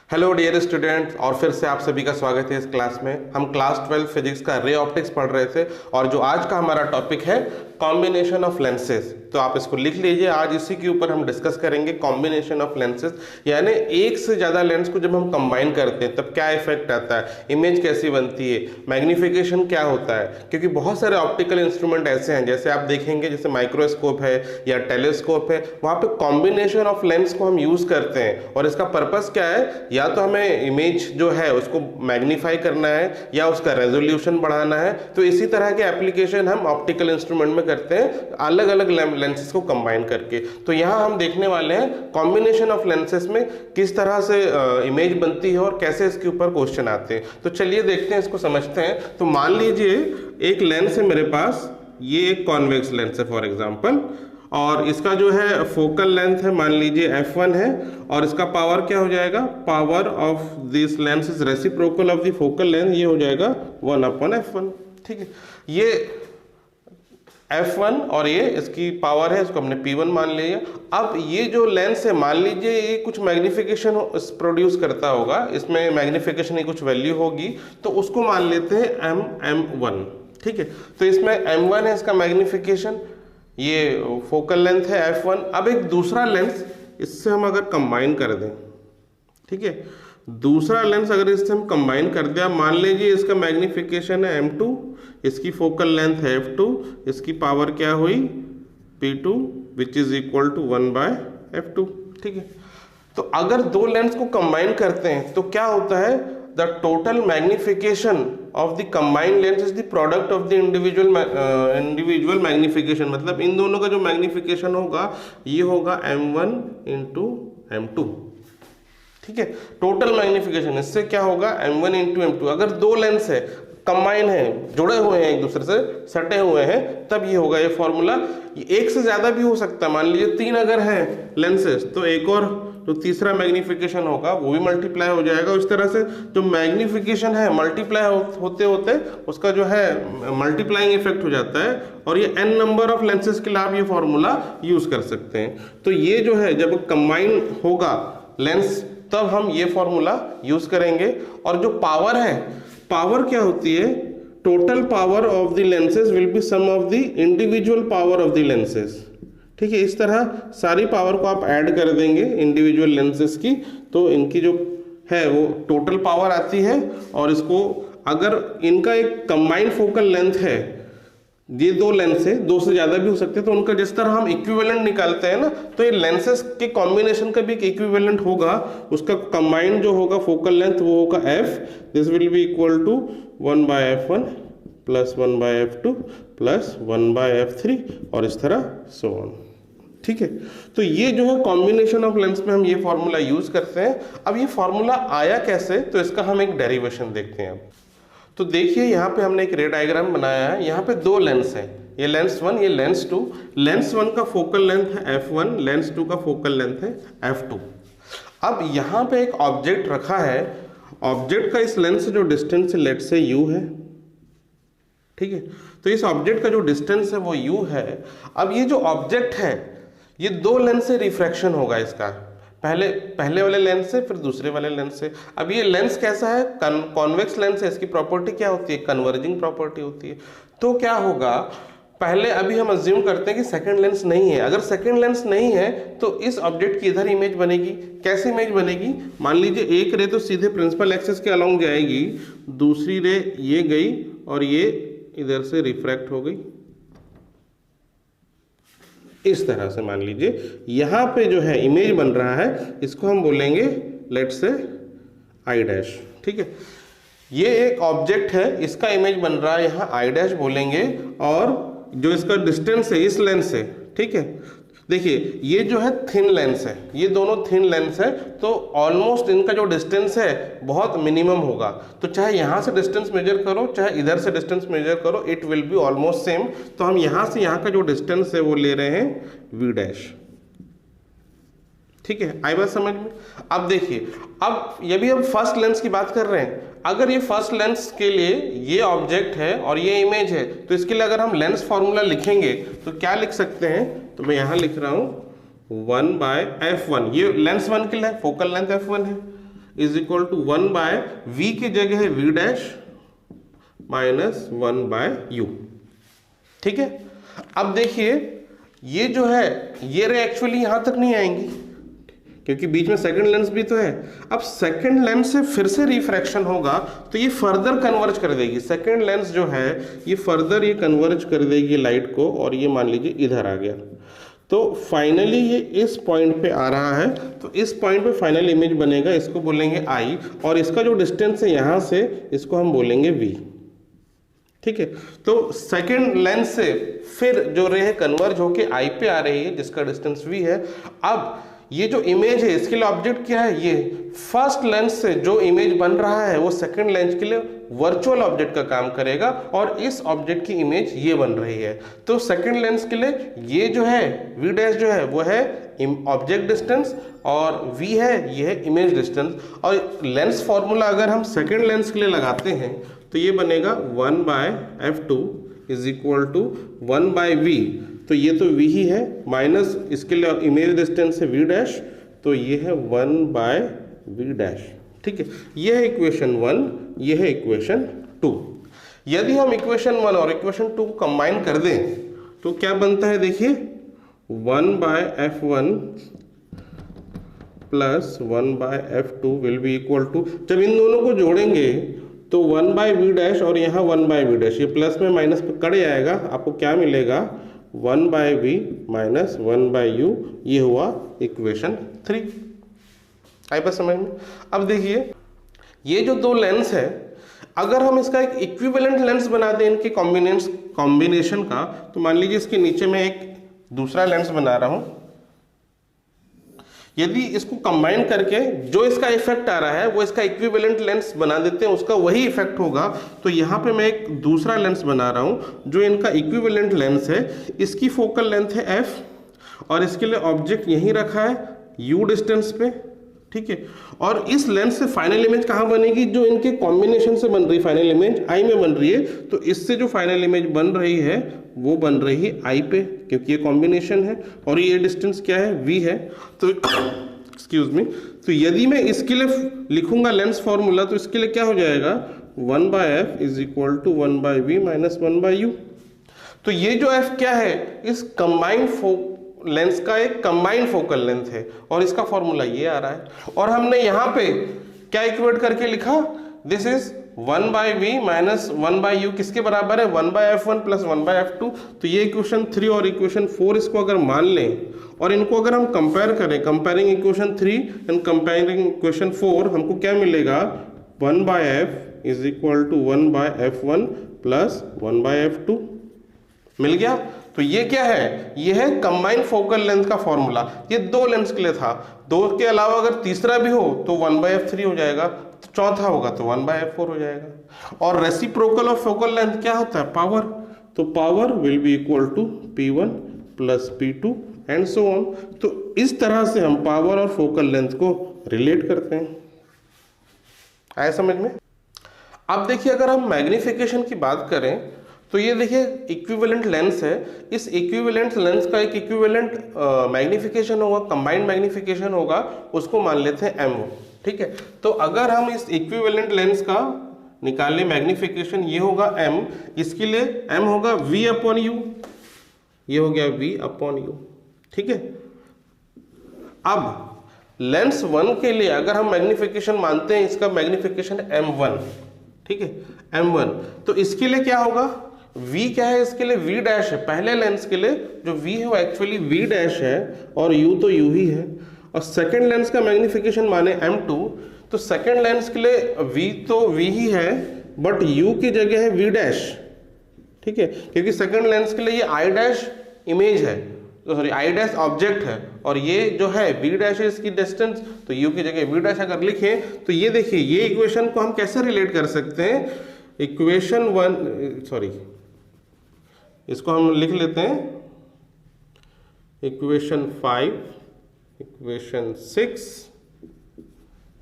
Hello dear student, और फिर से आप सभी का स्वागत है इस क्लास में। हम क्लास 12 फिजिक्स का रे ऑप्टिक्स पढ़ रहे थे और जो आज का हमारा टॉपिक है कॉम्बिनेशन ऑफ लेंसेज। तो आप इसको लिख लीजिए, आज इसी के ऊपर हम डिस्कस करेंगे कॉम्बिनेशन ऑफ लेंसेज, यानी एक से ज़्यादा लेंस को जब हम कंबाइन करते हैं तब क्या इफेक्ट आता है, इमेज कैसी बनती है, मैग्निफिकेशन क्या होता है। क्योंकि बहुत सारे ऑप्टिकल इंस्ट्रूमेंट ऐसे हैं, जैसे आप देखेंगे जैसे माइक्रोस्कोप है या टेलीस्कोप है, वहाँ पे कॉम्बिनेशन ऑफ लेंस को हम यूज़ करते हैं। और इसका पर्पस क्या है, या तो हमें इमेज जो है उसको मैग्नीफाई करना है या उसका रेजोल्यूशन बढ़ाना है। तो इसी तरह के एप्लीकेशन हम ऑप्टिकल इंस्ट्रूमेंट में करते हैं, अलग अलग लेंसेज को कंबाइन करके। तो यहाँ हम देखने वाले हैं कॉम्बिनेशन ऑफ लेंसेज में किस तरह से इमेज बनती है और कैसे इसके ऊपर क्वेश्चन आते हैं। तो चलिए देखते हैं, इसको समझते हैं। तो मान लीजिए एक लेंस है मेरे पास, ये एक कॉन्वेक्स लेंस है फॉर एग्जाम्पल, और इसका जो है फोकल लेंथ है मान लीजिए f1 है, और इसका पावर क्या हो जाएगा, power of this lens is reciprocal of the focal length, ये हो जाएगा 1/f1। ठीक है, ये f1 और ये इसकी पावर है, इसको हमने p1 मान लिया। अब ये जो लेंस है मान लीजिए ये कुछ मैग्निफिकेशन प्रोड्यूस करता होगा, इसमें मैग्निफिकेशन की कुछ वैल्यू होगी, तो उसको मान लेते हैं m1। ठीक है, तो इसमें m1 है इसका मैग्निफिकेशन, ये फोकल लेंथ है f1। अब एक दूसरा लेंस इससे हम अगर कंबाइन कर दें, ठीक है, दूसरा लेंस अगर इससे हम कंबाइन कर दिया, मान लीजिए इसका मैग्निफिकेशन है m2, इसकी फोकल लेंथ है f2, इसकी पावर क्या हुई p2 which is equal to 1/f2। ठीक है, तो अगर दो लेंस को कंबाइन करते हैं तो क्या होता है, the total magnification of the combined lens is the product of the individual magnification. मतलब इन दोनों का जो मैग्निफिकेशन होगा ये होगा m1 इंटू m2। ठीक है, टोटल मैग्निफिकेशन इससे क्या होगा m1 इंटू m2। अगर दो लेंस है कंबाइन है, जुड़े हुए हैं एक दूसरे से, सटे हुए हैं, तब ये होगा ये फॉर्मूला। एक से ज्यादा भी हो सकता है, मान लीजिए 3 अगर हैं लेंसेज तो एक और जो तीसरा मैग्निफिकेशन होगा वो भी मल्टीप्लाई हो जाएगा। इस तरह से जो मैग्निफिकेशन है मल्टीप्लाई होते होते उसका जो है मल्टीप्लाइंग इफेक्ट हो जाता है, और ये n नंबर ऑफ लेंसेज के लिए आप ये फॉर्मूला यूज कर सकते हैं। तो ये जो है जब कंबाइन होगा लेंस तब हम ये फॉर्मूला यूज करेंगे। और जो पावर है, पावर क्या होती है, total power of the lenses will be sum of the individual power of the lenses. ठीक है, इस तरह सारी पावर को आप ऐड कर देंगे इंडिविजुअल लेंसेज की, तो इनकी जो है वो टोटल पावर आती है। और इसको अगर इनका एक कंबाइंड फोकल लेंथ है, ये दो लेंस है, दो से ज्यादा भी हो सकते हैं, तो उनका जिस तरह हम इक्विवेलेंट निकालते हैं ना, तो ये लेंसेज के कॉम्बिनेशन का भी एक इक्विवेलेंट होगा, उसका कंबाइंड जो होगा फोकल लेंथ वो होगा f, this will be equal to 1/f1 plus 1/f2 plus 1/f3 और इस तरह सो ऑन। ठीक है, तो ये जो है कॉम्बिनेशन ऑफ लेंस में हम ये फॉर्मूला यूज करते हैं। अब ये फॉर्मूला आया कैसे, तो इसका हम एक डेरिवेशन देखते हैं। अब तो देखिए यहाँ पे हमने एक रे डायग्राम बनाया है, यहाँ पे दो लेंस है, ये लेंस 1 ये लेंस 2। लेंस 1 का फोकल लेंथ है f1, लेंस 2 का फोकल लेंथ है f2। अब यहाँ पे एक ऑब्जेक्ट रखा है, ऑब्जेक्ट का इस लेंस से जो डिस्टेंस है लेट से u है। ठीक है, तो इस ऑब्जेक्ट का जो डिस्टेंस है वो u है। अब ये जो ऑब्जेक्ट है ये दो लेंस से रिफ्रैक्शन होगा इसका, पहले वाले लेंस से फिर दूसरे वाले लेंस से। अब ये लेंस कैसा है, कॉन्वेक्स लेंस है, इसकी प्रॉपर्टी क्या होती है, कन्वर्जिंग प्रॉपर्टी होती है। तो क्या होगा, पहले अभी हम अज्यूम करते हैं कि सेकंड लेंस नहीं है। अगर सेकंड लेंस नहीं है तो इस ऑब्जेक्ट की इधर इमेज बनेगी। कैसी इमेज बनेगी, मान लीजिए एक रे तो सीधे प्रिंसिपल एक्सिस के अलोंग जाएगी, दूसरी रे ये गई और ये इधर से रिफ्रैक्ट हो गई, इस तरह से। मान लीजिए यहाँ पे जो है इमेज बन रहा है, इसको हम बोलेंगे लेट से आई डैश। ठीक है, ये एक ऑब्जेक्ट है, इसका इमेज बन रहा है, यहाँ आई डैश बोलेंगे, और जो इसका डिस्टेंस है इस लेंस से, ठीक है, देखिए ये जो है थिन लेंस है, ये दोनों थिन लेंस है, तो ऑलमोस्ट इनका जो डिस्टेंस है बहुत मिनिमम होगा। तो चाहे यहाँ से डिस्टेंस मेजर करो चाहे इधर से डिस्टेंस मेजर करो, it will be almost same. तो हम यहाँ से यहाँ का जो डिस्टेंस है वो ले रहे हैं v डैश। ठीक है, आई बात समझ में। अब देखिए, अब ये भी हम फर्स्ट लेंस की बात कर रहे हैं, अगर ये फर्स्ट लेंस के लिए ये ऑब्जेक्ट है और ये इमेज है, तो इसके लिए अगर हम लेंस फॉर्मूला लिखेंगे तो क्या लिख सकते हैं, तो मैं यहाँ लिख रहा हूँ 1/f1। ये लेंस 1 के लिए फोकल लेंथ f1 है, is equal to 1 by v की जगह है v dash minus 1 by u. ठीक है, अब देखिए ये जो है ये रे एक्चुअली यहां तक नहीं आएंगी क्योंकि बीच में सेकंड लेंस भी तो है। अब सेकंड लेंस से फिर से रिफ्रैक्शन होगा तो ये फर्दर कन्वर्ज कर देगी, सेकंड लेंस जो है ये फर्दर ये कन्वर्ज कर देगी लाइट को, और ये मान लीजिए इधर आ गया। तो फाइनली ये इस पॉइंट पे आ रहा है, तो इस पॉइंट पे फाइनल इमेज बनेगा, इसको बोलेंगे आई, और इसका जो डिस्टेंस है यहां से इसको हम बोलेंगे वी। ठीक है, तो सेकंड लेंस से फिर जो रे है कन्वर्ज होके आई पे आ रही है जिसका डिस्टेंस वी है। अब ये जो इमेज है इसके लिए ऑब्जेक्ट क्या है, ये फर्स्ट लेंस से जो इमेज बन रहा है वो सेकंड लेंस के लिए वर्चुअल ऑब्जेक्ट का काम करेगा, और इस ऑब्जेक्ट की इमेज ये बन रही है। तो सेकंड लेंस के लिए ये जो है वी डैश जो है वो है ऑब्जेक्ट डिस्टेंस, और वी है ये है इमेज डिस्टेंस। और लेंस फॉर्मूला अगर हम सेकंड लेंस के लिए लगाते हैं तो ये बनेगा 1 by f2 is equal to 1 by v, तो ये तो v ही है, माइनस इसके लिए इमेज डिस्टेंस है v डैश, तो ये है 1 बाय v डैश। ठीक है, ये है इक्वेशन 1, ये है इक्वेशन 2। यदि हम इक्वेशन 1 और इक्वेशन 2 को कंबाइन कर दें तो क्या बनता है, देखिए 1 by f1 plus 1 by f2 will be equal to, जब इन दोनों को जोड़ेंगे तो 1 बाय वी डैश और यहाँ 1 बाय वी डैश, ये प्लस में माइनस पे कट जाएगा, आपको क्या मिलेगा 1 by v minus 1 by u, ये हुआ इक्वेशन 3। आई बात समझ में? अब देखिए ये जो दो लेंस है, अगर हम इसका एक इक्विवेलेंट लेंस बना दें इनके कॉम्बिनेशन का, तो मान लीजिए इसके नीचे में एक दूसरा लेंस बना रहा हूं, यदि इसको कंबाइन करके जो इसका इफेक्ट आ रहा है वो इसका इक्विवेलेंट लेंस बना देते हैं, उसका वही इफेक्ट होगा। तो यहाँ पे मैं एक दूसरा लेंस बना रहा हूँ जो इनका इक्विवेलेंट लेंस है, इसकी फोकल लेंथ है f, और इसके लिए ऑब्जेक्ट यहीं रखा है u डिस्टेंस पे। ठीक है, और इस लेंस से फाइनल इमेज कहाँ बनेगी, जो इनके कॉम्बिनेशन से बन रही फाइनल इमेज आई में बन रही है, तो इससे जो फाइनल इमेज बन रही है वो बन रही है आई पे, क्योंकि ये कॉम्बिनेशन है और ये डिस्टेंस क्या है v है। तो एक्सक्यूज मी, तो यदि मैं इसके लिए लिखूंगा लेंस फॉर्मूला, तो इसके लिए क्या हो जाएगा 1 by f is equal to 1 by v minus 1 by u। तो ये जो f क्या है, इस कंबाइंड लेंस का एक कंबाइंड फोकल लेंथ है, और इसका फॉर्मूला ये आ रहा है। और हमने यहाँ पे क्या इक्वेट करके लिखा, this is 1 by v minus 1 by u, किसके बराबर है 1 by f1 plus 1 by f2। तो ये इक्वेशन 3 और इक्वेशन 4 इसको अगर मान लें और इनको अगर हम कंपेयर करें, comparing equation 3 and comparing equation 4, हमको क्या मिलेगा 1 by f is equal to 1 by f1 plus 1 by f2 मिल गया। तो ये क्या है, ये है कंबाइंड फोकल लेंथ का फॉर्मूला। ये दो लेंस के लिए था, दो के अलावा अगर तीसरा भी हो तो 1 बाय f3 हो जाएगा, तो चौथा होगा तो 1 बाय f4 हो जाएगा। और रेसिप्रोकल ऑफ फोकल लेंथ क्या होता है, पावर, तो power will be equal to p1 plus p2 and so on. तो इस तरह से हम पावर और फोकल लेंथ को रिलेट करते हैं। आया समझ में? अब देखिए अगर हम मैग्निफिकेशन की बात करें तो ये देखिए इक्विवेलेंट लेंस है, इस इक्विवेलेंट लेंस का एक इक्विवेलेंट मैग्निफिकेशन होगा, कंबाइंड मैग्निफिकेशन होगा, उसको मान लेते हैं m। ठीक है, तो अगर हम इस इक्विवेलेंट लेंस का निकाले मैग्निफिकेशन, ये होगा m, इसके लिए m होगा v अपॉन u, ये हो गया v अपॉन u। ठीक है, अब लेंस 1 के लिए अगर हम मैग्निफिकेशन मानते हैं, इसका मैग्निफिकेशन m1, ठीक है m1, तो इसके लिए क्या होगा, v क्या है, इसके लिए v डैश है। पहले लेंस के लिए जो v है वो एक्चुअली v डैश है और u तो u ही है। और सेकंड लेंस का मैग्निफिकेशन माने m2, तो सेकंड लेंस के लिए v तो v ही है बट u की जगह है v डैश। ठीक है, क्योंकि सेकंड लेंस के लिए ये i डैश इमेज है, तो सॉरी i डैश ऑब्जेक्ट है, और ये जो है v डैश है इसकी डिस्टेंस, तो u की जगह v डैश अगर लिखें तो ये देखिए ये इक्वेशन को हम कैसे रिलेट कर सकते हैं, इक्वेशन 1 सॉरी इसको हम लिख लेते हैं इक्वेशन 5, इक्वेशन 6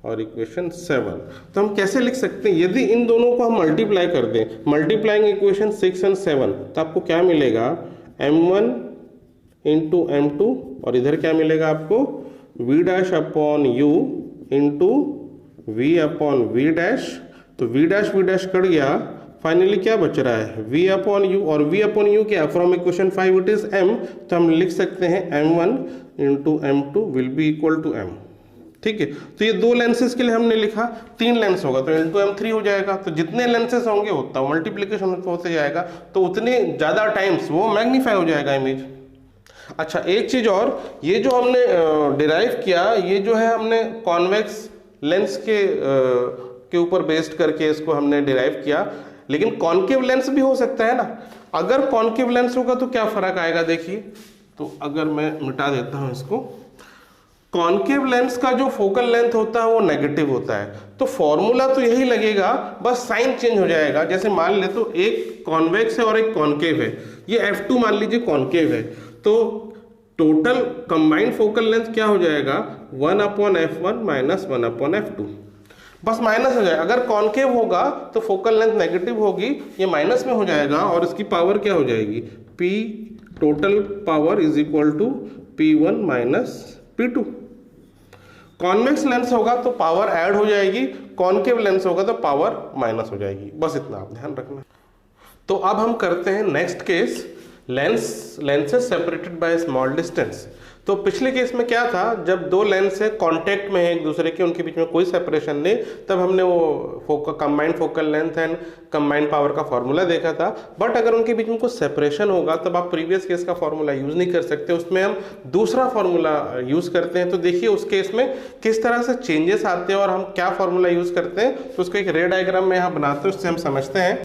और इक्वेशन 7। तो हम कैसे लिख सकते हैं, यदि इन दोनों को हम मल्टीप्लाई कर दें, मल्टीप्लाइंग इक्वेशन 6 एंड 7, तो आपको क्या मिलेगा m1 इंटू m2, और इधर क्या मिलेगा आपको v dash upon u into v upon v dash, तो v डैश कट गया, फाइनली क्या बच रहा है v अपॉन यू, और v अपॉन यू क्या, from equation 5 it is m, तो हम लिख सकते हैं m1 into m2 will be equal to m। ठीक है, तो ये दो लेंसेज के लिए हमने लिखा, 3 लेंस होगा तो इंटू m3 हो जाएगा, तो जितने लेंसेज होंगे उतना मल्टीप्लीकेशन होते जाएगा, तो उतने ज़्यादा टाइम्स वो मैग्नीफाई हो जाएगा इमेज। अच्छा, एक चीज़ और, ये जो हमने डिराइव किया, ये जो है हमने कॉन्वेक्स लेंस के ऊपर बेस्ड करके इसको हमने डिराइव किया, लेकिन कॉन्केव लेंस भी हो सकता है ना। अगर कॉन्केव लेंस होगा तो क्या फर्क आएगा, देखिए, तो अगर मैं मिटा देता हूं इसको, कॉन्केव लेंस का जो फोकल लेंथ होता है वो नेगेटिव होता है, तो फॉर्मूला तो यही लगेगा, बस साइन चेंज हो जाएगा। जैसे मान ले तो एक कॉन्वेक्स है और एक कॉन्केव है, ये f2 मान लीजिए कॉन्केव है, तो टोटल कंबाइंड फोकल लेंथ क्या हो जाएगा 1/f1 माइनस 1/f2, बस माइनस हो जाएगा। अगर कॉन्केव होगा तो फोकल लेंथ नेगेटिव होगी, ये माइनस में हो जाएगा और इसकी पावर क्या हो जाएगी, p total power is equal to p1 minus p2। Convex lens होगा तो पावर ऐड हो जाएगी, कॉन्केव लेंस होगा तो पावर माइनस हो जाएगी, बस इतना आप ध्यान रखना। तो अब हम करते हैं next case, lenses separated by small distance. तो पिछले केस में क्या था, जब दो लेंस है कांटेक्ट में है एक दूसरे के, उनके बीच में कोई सेपरेशन नहीं, तब हमने वो combined focal length and combined power का फॉर्मूला देखा था। बट अगर उनके बीच में कोई सेपरेशन होगा तब आप प्रीवियस केस का फॉर्मूला यूज नहीं कर सकते, उसमें हम दूसरा फॉर्मूला यूज करते हैं। तो देखिए उस केस में किस तरह से चेंजेस आते हैं और हम क्या फॉर्मूला यूज करते हैं, तो उसको एक रे डायग्राम में यहाँ बनाते हैं, उससे हम समझते हैं।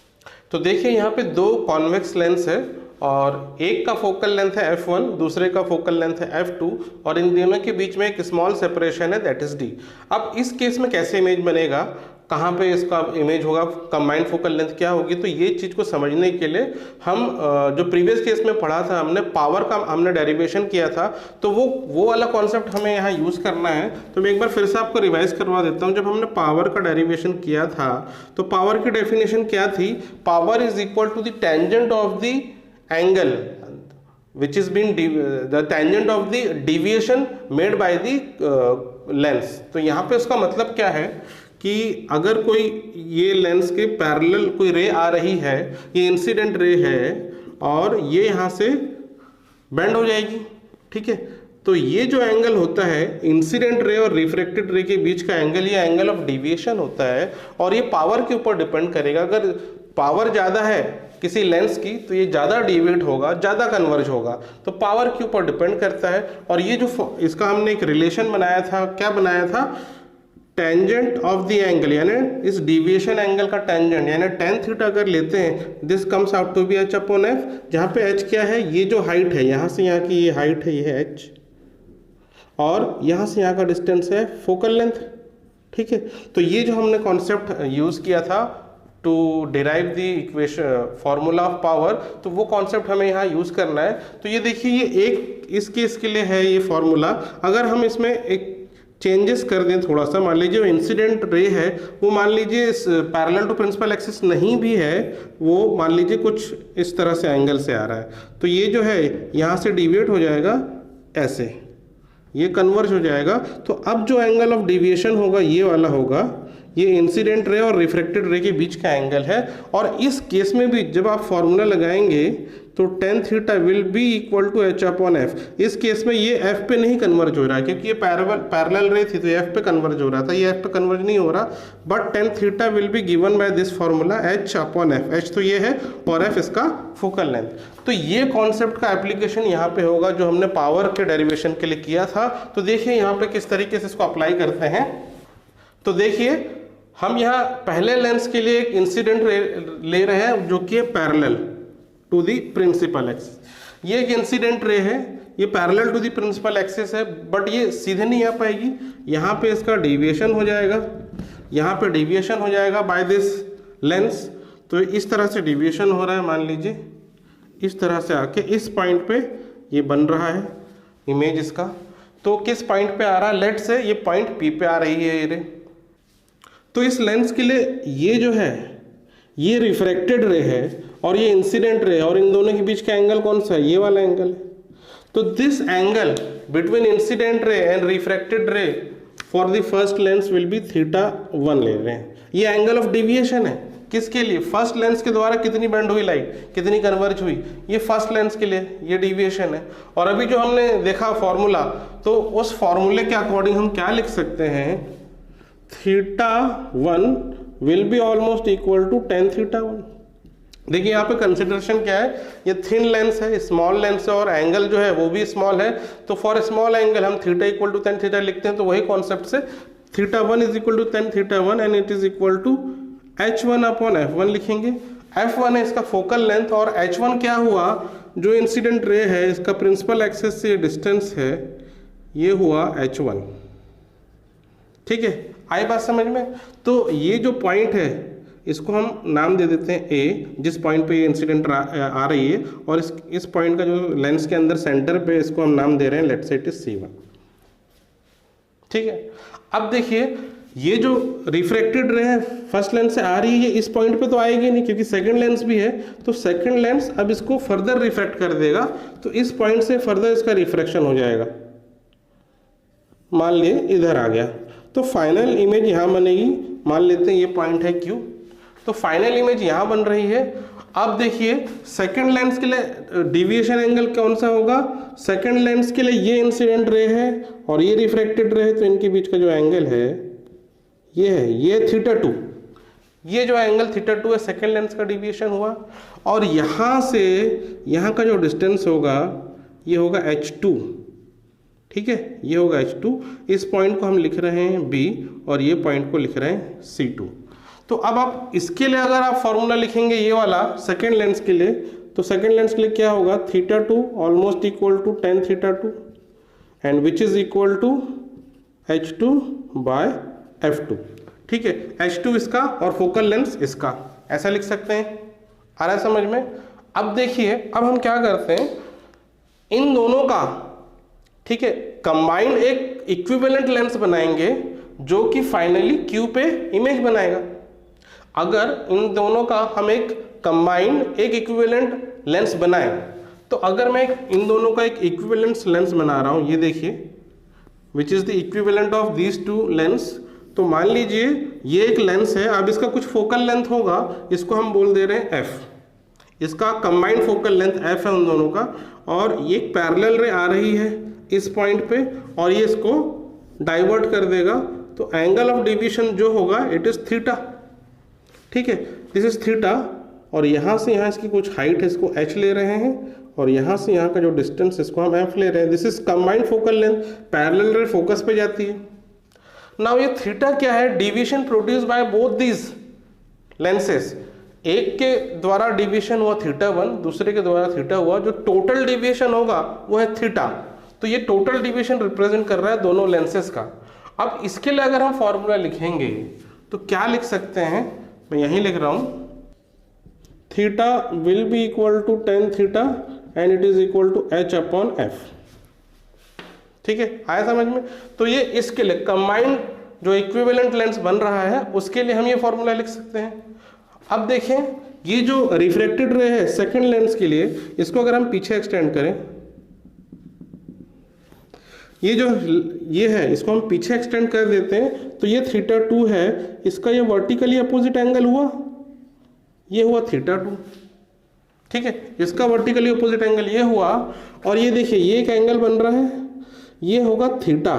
तो देखिए यहाँ पे दो कॉन्वेक्स लेंस है और एक का फोकल लेंथ है f1, दूसरे का फोकल लेंथ है f2, और इन दोनों के बीच में एक स्मॉल सेपरेशन है दैट इज d। अब इस केस में कैसे इमेज बनेगा, कहाँ पे इसका इमेज होगा, कंबाइंड फोकल लेंथ क्या होगी, तो ये चीज़ को समझने के लिए हम जो प्रीवियस केस में पढ़ा था हमने, पावर का हमने डेरिवेशन किया था, तो वो वाला कॉन्सेप्ट हमें यहाँ यूज़ करना है। तो मैं एक बार फिर से आपको रिवाइज करवा देता हूँ। जब हमने पावर का डेरिवेशन किया था तो पावर की डेफिनेशन क्या थी, power is equal to the tangent of the angle which is been the tangent of the deviation made by the lens। तो यहाँ पे उसका मतलब क्या है कि अगर कोई ये लेंस के पैरेलल कोई रे आ रही है, ये इंसिडेंट रे है और ये यहाँ से बेंड हो जाएगी, ठीक है, तो ये जो एंगल होता है इंसिडेंट रे और रिफ्रैक्टेड रे के बीच का एंगल, ये एंगल ऑफ डिविएशन होता है और ये पावर के ऊपर डिपेंड करेगा। अगर पावर ज़्यादा है किसी लेंस की तो ये ज़्यादा डिविएट होगा, ज़्यादा कन्वर्ज होगा, तो पावर के ऊपर डिपेंड करता है। और ये जो इसका हमने एक रिलेशन बनाया था, क्या बनाया था, टेंजेंट ऑफ द एंगल, यानी इस डिविएशन एंगल का टेंजेंट यानी tan थीटा अगर लेते हैं, this comes out to be h upon f, जहाँ पे h क्या है, ये जो हाइट है यहाँ से यहाँ की ये हाइट है, ये है h, और यहाँ से यहाँ का डिस्टेंस है फोकल लेंथ, ठीक है। तो ये जो हमने कॉन्सेप्ट यूज़ किया था to derive the equation formula of power, तो वो कॉन्सेप्ट हमें यहाँ यूज़ करना है। तो ये देखिए ये एक इस केस के लिए है ये फॉर्मूला। अगर हम इसमें एक चेंजेस कर दें थोड़ा सा, मान लीजिए इंसिडेंट रे है वो मान लीजिए पैरेलल टू प्रिंसिपल एक्सिस नहीं भी है, वो मान लीजिए कुछ इस तरह से एंगल से आ रहा है, तो ये जो है यहाँ से डिविएट हो जाएगा, ऐसे ये कन्वर्ज हो जाएगा। तो अब जो एंगल ऑफ डिविएशन होगा ये वाला होगा, ये इंसिडेंट रे और रिफ्रैक्टेड रे के बीच का एंगल है। और इस केस में भी जब आप फॉर्मूला लगाएंगे तो tan theta will be equal to h upon f। इस केस में ये f पे नहीं कन्वर्ज हो रहा है क्योंकि ये पैरेलल रे थी तो f पे कन्वर्ज हो रहा था, ये f पे कन्वर्ज नहीं हो रहा, but tan theta will be given by this formula h upon f। h तो ये है और f इसका फोकल लेंथ। तो ये कॉन्सेप्ट का एप्लीकेशन यहाँ पे होगा जो हमने पावर के डेरिवेशन के लिए किया था। तो देखिए यहाँ पे किस तरीके से इसको अप्लाई करते हैं। तो देखिए हम यहाँ पहले लेंस के लिए एक इंसिडेंट ले रहे हैं जो कि parallel to the principal axis. ये एक इंसिडेंट रे है, ये parallel to the principal axis है, बट ये सीधे नहीं आ पाएगी, यहाँ पे इसका डेविएशन हो जाएगा, यहाँ पे डेविएशन हो जाएगा बाय दिस लेंस। तो इस तरह से डेविएशन हो रहा है, मान लीजिए इस तरह से आके इस पॉइंट पे ये बन रहा है इमेज इसका। तो किस पॉइंट पे आ रहा है, लेट से ये पॉइंट P पे आ रही है ये रे। तो इस लेंस के लिए ये जो है ये रिफ्रैक्टेड रे है और ये इंसिडेंट रे है, और इन दोनों के बीच का एंगल कौन सा है, ये वाला एंगल है। तो this angle between incident ray and refracted ray for the first lens will be θ1 ले रहे हैं। ये एंगल ऑफ डेविएशन है किसके लिए, फर्स्ट लेंस के द्वारा कितनी बेंड हुई लाइट, कितनी कन्वर्ज हुई, ये फर्स्ट लेंस के लिए ये डेविएशन है। और अभी जो हमने देखा फॉर्मूला, तो उस फॉर्मूले के अकॉर्डिंग हम क्या लिख सकते हैं, θ1 will be almost equal to tan θ1। देखिए यहाँ पे कंसिडरेशन क्या है, ये थिन लेंस है, स्मॉल लेंस है और एंगल जो है वो भी स्मॉल है, तो फॉर स्मॉल एंगल हम θ इक्वल टू tan θ लिखते हैं। तो वही कॉन्सेप्ट से θ1 is equal to tan θ1 and it is equal to h1 upon f1 लिखेंगे। f1 है इसका फोकल लेंथ और h1 क्या हुआ, जो इंसिडेंट रे है इसका प्रिंसिपल एक्सिस से डिस्टेंस है, ये हुआ h1। ठीक है, आई बात समझ में। तो ये जो पॉइंट है इसको हम नाम दे देते हैं A, जिस पॉइंट पे ये इंसिडेंट आ रही है, और इस पॉइंट का जो लेंस के अंदर सेंटर पे इसको हम नाम दे रहे हैं, let's say it is C1। ठीक है, अब देखिए ये जो रिफ्रैक्टेड रे है फर्स्ट लेंस से आ रही है, इस पॉइंट पे तो आएगी नहीं क्योंकि सेकंड लेंस भी है, तो सेकंड लेंस अब इसको फर्दर रिफ्रैक्ट कर देगा, तो इस पॉइंट से फर्दर इसका रिफ्रैक्शन हो जाएगा। मान लिए इधर आ गया, तो फाइनल इमेज यहाँ बनेगी, मान लेते हैं ये पॉइंट है Q, तो फाइनल इमेज यहाँ बन रही है। अब देखिए सेकंड लेंस के लिए डिविएशन एंगल कौन सा होगा, सेकंड लेंस के लिए ये इंसिडेंट रे है और ये रिफ्रैक्टेड रे है, तो इनके बीच का जो एंगल है ये है, ये θ2, ये जो एंगल θ2 है सेकंड लेंस का डिविएशन हुआ, और यहाँ से यहाँ का जो डिस्टेंस होगा ये होगा h2। ठीक है, ये होगा h2, इस पॉइंट को हम लिख रहे हैं B और ये पॉइंट को लिख रहे हैं C2। तो अब आप इसके लिए अगर आप फॉर्मूला लिखेंगे ये वाला सेकेंड लेंस के लिए, तो सेकेंड लेंस के लिए क्या होगा, θ2 almost equal to tan θ2 and which is equal to h2 by f2। ठीक है, h2 इसका और फोकल लेंथ इसका, ऐसा लिख सकते हैं। आ रहा है समझ में। अब देखिए, अब हम क्या करते हैं, इन दोनों का, ठीक है, कंबाइंड एक इक्विवेलेंट लेंस बनाएंगे जो कि फाइनली Q पे इमेज बनाएगा। अगर इन दोनों का हम एक कंबाइंड एक इक्विवेलेंट लेंस बनाएं, तो अगर मैं इन दोनों का एक इक्विवेलेंट लेंस बना रहा हूं, ये देखिए, which is the equivalent of these two lens, तो मान लीजिए ये एक लेंस है, अब इसका कुछ फोकल लेंथ होगा, इसको हम बोल दे रहे हैं f, इसका कंबाइंड फोकल लेंथ f है उन दोनों का, और ये एक पैरेलल रे आ रही है इस पॉइंट पे और ये इसको डाइवर्ट कर देगा, तो एंगल ऑफ डेविएशन जो होगा इट इज थीटा। ठीक है, दिस इज थीटा, और यहाँ से यहाँ इसकी कुछ हाइट है, इसको h ले रहे हैं, और यहाँ से यहाँ का जो डिस्टेंस इसको हम f ले रहे हैं। This is combined focal length, parallel रे फोकस पे जाती है। नाउ ये थीटा क्या है, deviation produce by both these lenses, एक के द्वारा डिविएशन हुआ θ1, दूसरे के द्वारा थीटा हुआ, जो टोटल डिविएशन होगा वो है थीटा। तो ये टोटल डिविएशन रिप्रेजेंट कर रहा है दोनों लेंसेज का। अब इसके लिए अगर हम फॉर्मूला लिखेंगे तो क्या लिख सकते हैं, मैं यहीं लिख रहा हूं, theta will be equal to tan theta and it is equal to h upon f। ठीक है, आया समझ में। तो ये इसके लिए कंबाइंड जो इक्विवेलेंट लेंस बन रहा है उसके लिए हम ये फॉर्मूला लिख सकते हैं। अब देखें, ये जो रिफ्रैक्टेड रे है सेकंड लेंस के लिए, इसको अगर हम पीछे एक्सटेंड करें, ये जो ये है इसको हम पीछे एक्सटेंड कर देते हैं, तो ये θ2 है, इसका ये वर्टिकली अपोजिट एंगल हुआ, ये हुआ θ2। ठीक है, इसका वर्टिकली अपोजिट एंगल ये हुआ, और ये देखिए ये एक एंगल बन रहा है, ये होगा theta.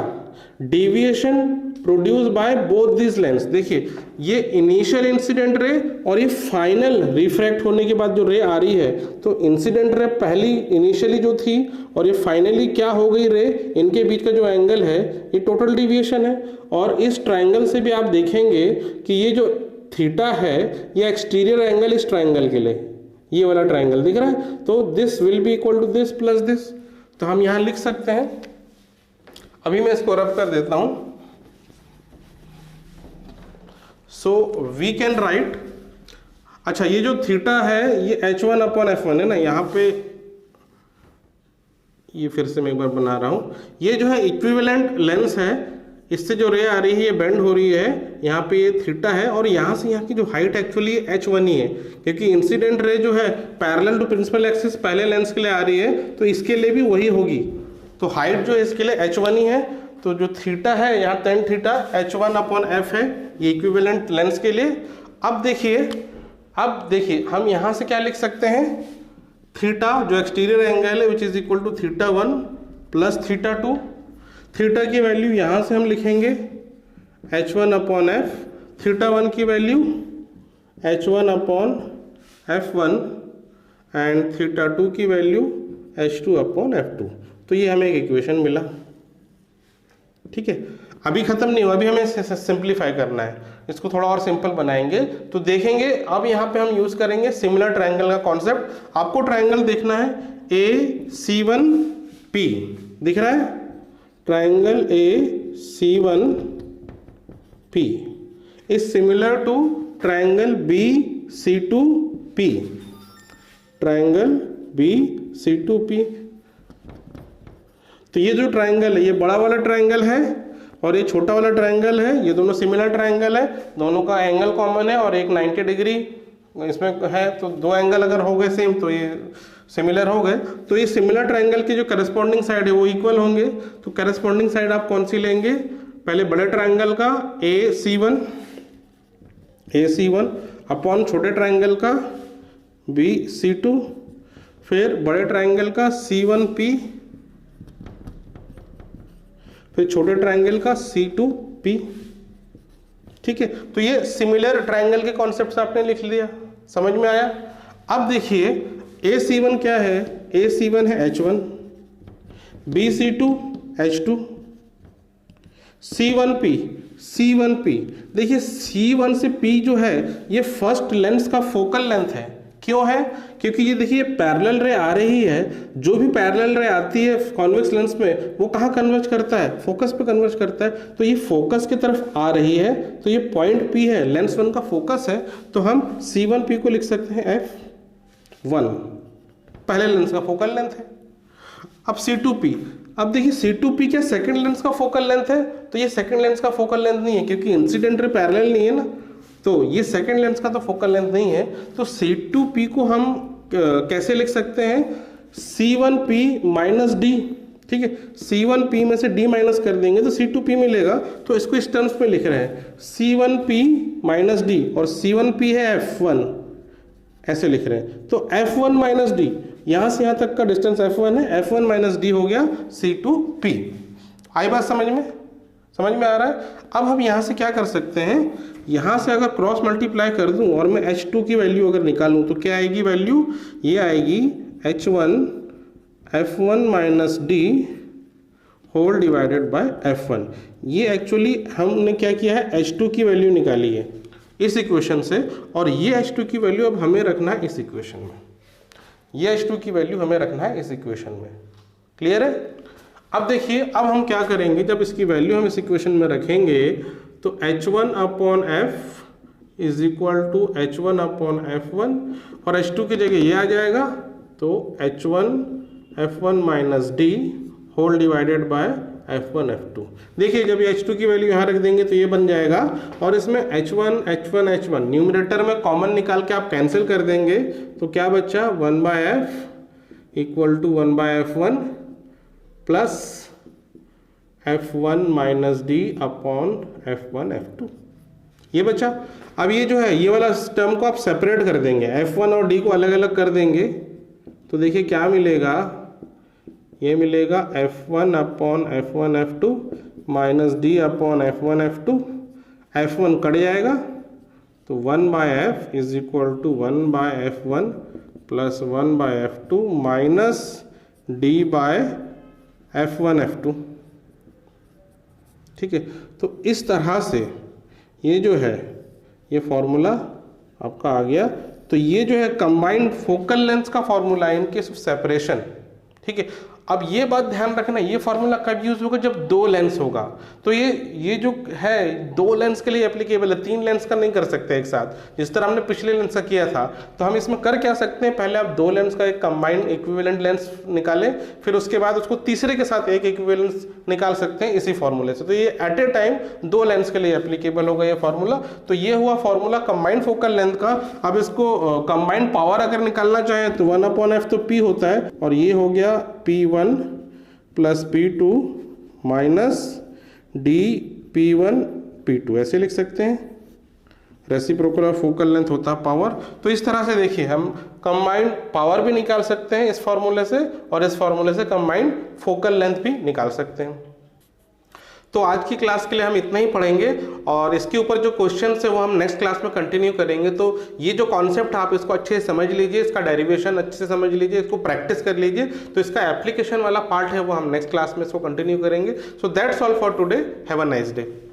Deviation produce by both this lens, देखिए ये इनिशियल इंसिडेंट रे और ये फाइनल रिफ्रैक्ट होने के बाद जो रे आ रही है, तो इंसिडेंट रे पहली इनिशियली जो थी और ये फाइनली क्या हो गई रे, इनके बीच का जो एंगल है ये टोटल डिविएशन है। और इस ट्राइंगल से भी आप देखेंगे कि ये जो थीटा है ये एक्सटीरियर एंगल इस ट्राइंगल के लिए, ये वाला ट्राइंगल दिख रहा है, तो this will be equal to this plus this. तो हम यहां लिख सकते हैं, अभी मैं इसको रब कर देता हूं। सो वी कैन राइट, अच्छा ये जो थीटा है ये h1 अपॉन f1 है ना, यहाँ पे ये फिर से मैं एक बार बना रहा हूं, ये जो है इक्विवेलेंट लेंस है, इससे जो रे आ रही है ये बेंड हो रही है, यहाँ पे ये थीटा है, और यहाँ से यहाँ की जो हाइट एक्चुअली h1 ही है, क्योंकि इंसिडेंट रे जो है पैरेलल टू प्रिंसिपल एक्सिस पहले लेंस के लिए आ रही है, तो इसके लिए भी वही होगी। तो हाइट जो है इसके लिए h1 ही है, तो जो थीटा है यहाँ tan थीटा h1/f है, ये इक्विवेलेंट लेंस के लिए। अब देखिए हम यहाँ से क्या लिख सकते हैं, थीटा जो एक्सटीरियर एंगल है which is equal to θ1 plus θ2। Theta की वैल्यू यहाँ से हम लिखेंगे h1/f, θ1 की वैल्यू h1/f1 एंड θ2 की वैल्यू h2/f2। तो ये हमें एक इक्वेशन मिला। ठीक है, अभी खत्म नहीं हुआ, अभी हमें सिंप्लीफाई करना है, इसको थोड़ा और सिंपल बनाएंगे। तो देखेंगे अब यहाँ पे हम यूज करेंगे सिमिलर ट्रायंगल का कॉन्सेप्ट। आपको ट्रायंगल देखना है AC1P, दिख रहा है, triangle AC1P is similar to triangle BC2P, triangle BC2P। तो ये जो ट्रायंगल है, ये बड़ा वाला ट्रायंगल है और ये छोटा वाला ट्रायंगल है, ये दोनों सिमिलर ट्रायंगल है, दोनों का एंगल कॉमन है और एक 90 डिग्री इसमें है। तो दो एंगल अगर हो गए सेम तो ये सिमिलर हो गए। तो ये सिमिलर ट्रायंगल की जो करस्पॉन्डिंग साइड है वो इक्वल होंगे। तो करस्पॉन्डिंग साइड आप कौन सी लेंगे, पहले बड़े ट्रायंगल का AC1 अपॉन छोटे ट्रायंगल का BC2, फिर बड़े ट्रायंगल का C1P, फिर छोटे ट्रायंगल का C2P। ठीक है, तो ये सिमिलर ट्रायंगल के कॉन्सेप्ट आपने लिख लिया, समझ में आया। अब देखिए AC1 क्या है, AC1 है H1, BC2 H2, C1P देखिए C1 से P जो है ये फर्स्ट लेंस का फोकल लेंथ है। क्यों है, क्योंकि ये देखिए पैरेलल रे आ रही है, जो भी पैरेलल रे आती है कॉन्वेक्स लेंस में वो कहाँ कन्वर्ज करता है, फोकस पे कन्वर्ज करता है। तो ये फोकस की तरफ आ रही है, तो ये पॉइंट P है, लेंस 1 का फोकस है। तो हम C1P को लिख सकते हैं F1, पहले लेंस का फोकल लेंथ है। अब C2P, अब देखिए C2P क्या सेकंड लेंस का फोकल लेंथ है, तो ये सेकंड लेंस का फोकल लेंथ नहीं है क्योंकि इंसिडेंट रे पैरेलल नहीं है ना, तो ये सेकंड लेंस का तो फोकल लेंथ नहीं है। तो C2P को हम कैसे लिख सकते हैं, C1P माइनस D। ठीक है, C1P में से D माइनस कर देंगे तो C2P मिलेगा। तो इसको इस टर्म्स में लिख रहे हैं C1P माइनस D और C1P है F1, ऐसे लिख रहे हैं। तो F1 माइनस D, यहाँ से यहाँ तक का डिस्टेंस F1 है, F1 माइनस D हो गया C2P। आई बात समझ में आ रहा है। अब हम यहाँ से क्या कर सकते हैं, यहाँ से अगर क्रॉस मल्टीप्लाई कर दूं और मैं H2 की वैल्यू अगर निकालूं तो क्या आएगी वैल्यू, ये आएगी H1 F1 minus D whole divided by F1। ये एक्चुअली हमने क्या किया है, H2 की वैल्यू निकाली है इस इक्वेशन से, और ये H2 की वैल्यू अब हमें रखना है इस इक्वेशन में, ये H2 की वैल्यू हमें रखना है इस इक्वेशन में। क्लियर है। अब देखिए अब हम क्या करेंगे, जब इसकी वैल्यू हम इस इक्वेशन में रखेंगे तो H1/F is equal to H1/F1 और H2 की जगह ये आ जाएगा, तो H1/F1 minus D whole divided by F1/F2। देखिए जब ये H2 की वैल्यू यहाँ रख देंगे तो ये बन जाएगा, और इसमें H1 न्यूमरेटर में कॉमन निकाल के आप कैंसिल कर देंगे तो क्या बचा, 1/F equal to 1/F1 plus F1 minus D upon F1/F2, ये बचा। अब ये जो है ये वाला टर्म को आप सेपरेट कर देंगे, F1 और D को अलग अलग कर देंगे, तो देखिए क्या मिलेगा, ये मिलेगा F1 upon F1/F2 minus D upon F1/F2, F1 cut जाएगा तो 1/F is equal to 1/F1 plus 1/F2 minus D by F1/F2। ठीक है, तो इस तरह से ये जो है ये फॉर्मूला आपका आ गया। तो ये जो है कंबाइंड फोकल लेंथ का फॉर्मूला है इन केस ऑफ सेपरेशन। ठीक है, अब ये बात ध्यान रखना, ये फॉर्मूला कब यूज होगा, जब दो लेंस होगा। तो ये जो है दो लेंस के लिए एप्लीकेबल है, तीन लेंस का नहीं कर सकते एक साथ, जिस तरह हमने पिछले लेंस का किया था। तो हम इसमें कर क्या सकते हैं, पहले आप दो लेंस का एक कंबाइंड इक्विवेलेंट लेंस निकालें, फिर उसके बाद उसको तीसरे के साथ एक इक्विवेलेंस निकाल सकते हैं इसी फॉर्मूले से। तो ये एट ए टाइम दो लेंस के लिए एप्लीकेबल होगा ये फॉर्मूला। तो ये हुआ फॉर्मूला कंबाइंड फोकल लेंथ का। अब इसको कंबाइंड पावर अगर निकालना चाहें तो 1/F तो P होता है, और ये हो गया P1 plus P2 minus dP1P2 ऐसे लिख सकते हैं। रेसिप्रोकल और फोकल लेंथ होता है पावर। तो इस तरह से देखिए हम कंबाइंड पावर भी निकाल सकते हैं इस फॉर्मूले से, और इस फॉर्मूले से कंबाइंड फोकल लेंथ भी निकाल सकते हैं। तो आज की क्लास के लिए हम इतना ही पढ़ेंगे, और इसके ऊपर जो क्वेश्चन है वो हम नेक्स्ट क्लास में कंटिन्यू करेंगे। तो ये जो कॉन्सेप्ट आप इसको अच्छे से समझ लीजिए, इसका डेरिवेशन अच्छे से समझ लीजिए, इसको प्रैक्टिस कर लीजिए। तो इसका एप्लीकेशन वाला पार्ट है वो हम नेक्स्ट क्लास में इसको कंटिन्यू करेंगे। So that's all for today, have a nice day.